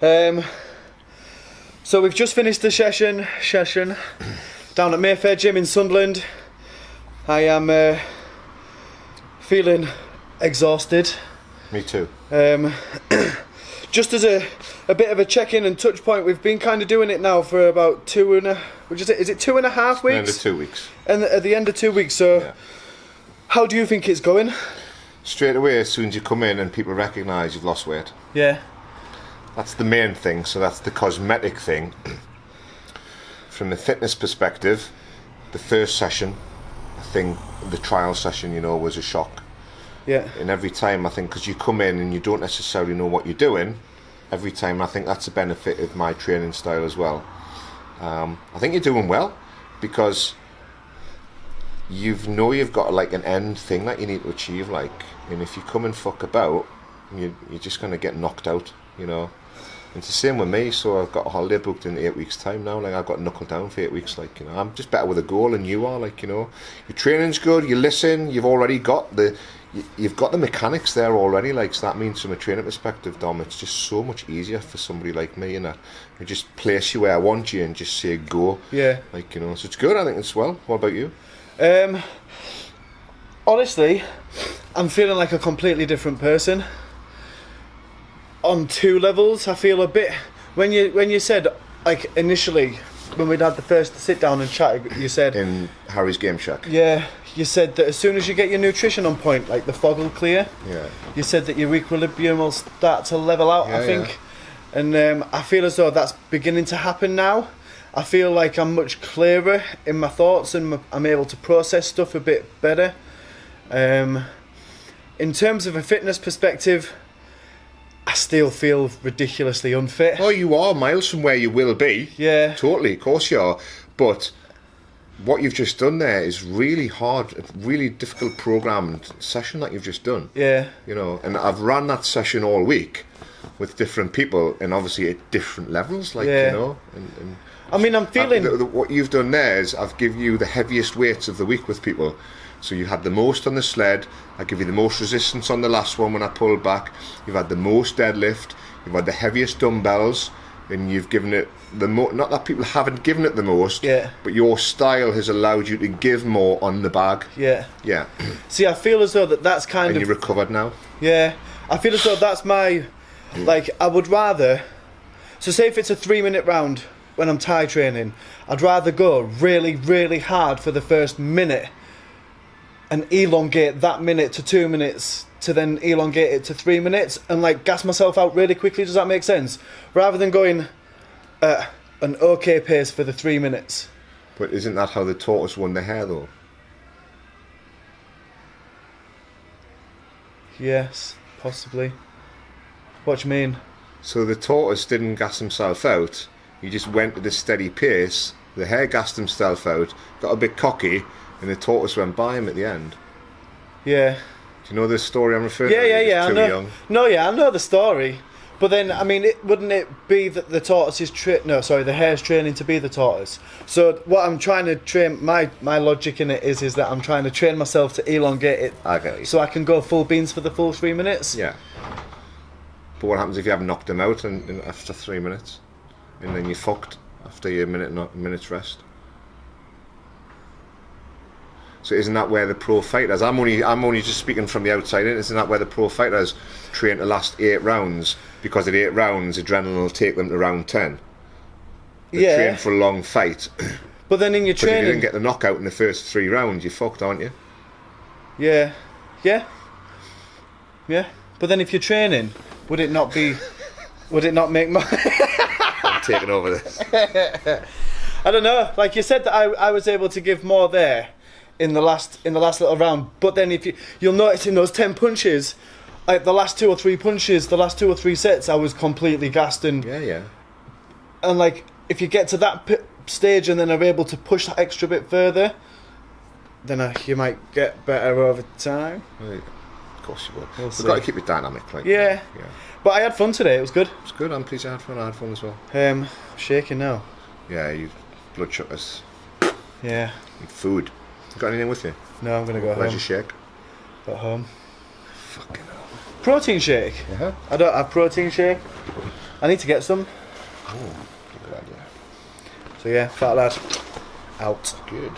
Yes. So we've just finished the session down at Mayfair Gym in Sunderland. I am feeling exhausted. Me too. Just as a bit of a check-in and touch point, we've been kind of doing it now for about 2.5 weeks? Is it 2.5 weeks? End of 2 weeks. And at the end of 2 weeks, so yeah. How do you think it's going? Straight away, as soon as you come in and people recognise you've lost weight. Yeah. That's the main thing, so that's the cosmetic thing. From the fitness perspective, the first session, I think the trial session, was a shock. Yeah. And every time, I think, because you come in and you don't necessarily know what you're doing, every time I think that's a benefit of my training style as well. I think you're doing well, because you've got like an end thing that you need to achieve, and if you come and fuck about, you're just going to get knocked out, And it's the same with me, so I've got a holiday booked in 8 weeks' time now. I've got knuckled down for 8 weeks. I'm just better with a goal than you are. Your training's good. You listen. You've already got the mechanics there already. So that means, from a training perspective, Dom, it's just so much easier for somebody like me. I just place you where I want you and just say go. Yeah. So it's good. I think it's well. What about you? Honestly, I'm feeling like a completely different person. On 2 levels, I feel a bit. When you said, initially, when we'd had the first sit down and chat, you said in Harry's Game Shack. Yeah, you said that as soon as you get your nutrition on point, the fog will clear. Yeah. You said that your equilibrium will start to level out. Yeah, I think, and I feel as though that's beginning to happen now. I feel like I'm much clearer in my thoughts and I'm able to process stuff a bit better. In terms of a fitness perspective, I still feel ridiculously unfit. Oh, you are miles from where you will be. Yeah. Totally, of course you are. But what you've just done there is really hard, a really difficult programmed session that you've just done. Yeah. And I've ran that session all week with different people, and obviously at different levels, And I mean, I'm feeling... what you've done there is I've given you the heaviest weights of the week with people. So you had the most on the sled, I give you the most resistance on the last one when I pulled back, you've had the most deadlift, you've had the heaviest dumbbells, and you've given it the most. Not that people haven't given it the most, but your style has allowed you to give more on the bag. Yeah. Yeah. See, I feel as though that's kind of... And you're recovered now? Yeah. I feel as though that's my... I would rather... So say if it's a 3-minute round when I'm Thai training, I'd rather go really, really hard for the first minute and elongate that minute to 2 minutes to then elongate it to 3 minutes and gas myself out really quickly. Does that make sense? Rather than going at an okay pace for the 3 minutes. But isn't that how the tortoise won the hare though? Yes, possibly. What do you mean? So the tortoise didn't gas himself out, he just went at a steady pace, the hare gassed himself out, got a bit cocky, and the tortoise went by him at the end. Yeah. Do you know the story I'm referring to? Yeah. I know. Young. No, I know the story. But then, I mean, wouldn't it be that the tortoise is the hare's training to be the tortoise? So what I'm trying to train, my logic in it is that I'm trying to train myself to elongate it, so I can go full beans for the full 3 minutes. Yeah. But what happens if you haven't knocked him out and after 3 minutes, and then you're fucked after your minute's rest? So isn't that where the pro fighters? I'm only just speaking from the outside in. Isn't that where the pro fighters train to last 8 rounds? Because at 8 rounds, adrenaline will take them to round 10. They train for a long fight. But then in your training, if you didn't get the knockout in the first 3 rounds, you're fucked, aren't you? Yeah. But then if you're training, would it not make my... I'm taking over this. I don't know. Like you said, that I was able to give more there in the last little round. But then you'll notice in those 10 punches, the last 2 or 3 punches, the last 2 or 3 sets, I was completely gassed and and if you get to that stage and then are able to push that extra bit further, then you might get better over time. Right. Of course you will. We've got to keep it dynamic. Yeah. But I had fun today. It was good. It's good. I'm pleased I had fun. I had fun as well. Shaking now. Yeah, you blood sugars. Yeah. Need food. You got anything with you? No, I'm gonna go home. Where's your shake? At home. Fucking hell. protein shake. Uh-huh. I don't have protein shake. I need to get some. Oh, good idea. So yeah, fat lad, out. Good.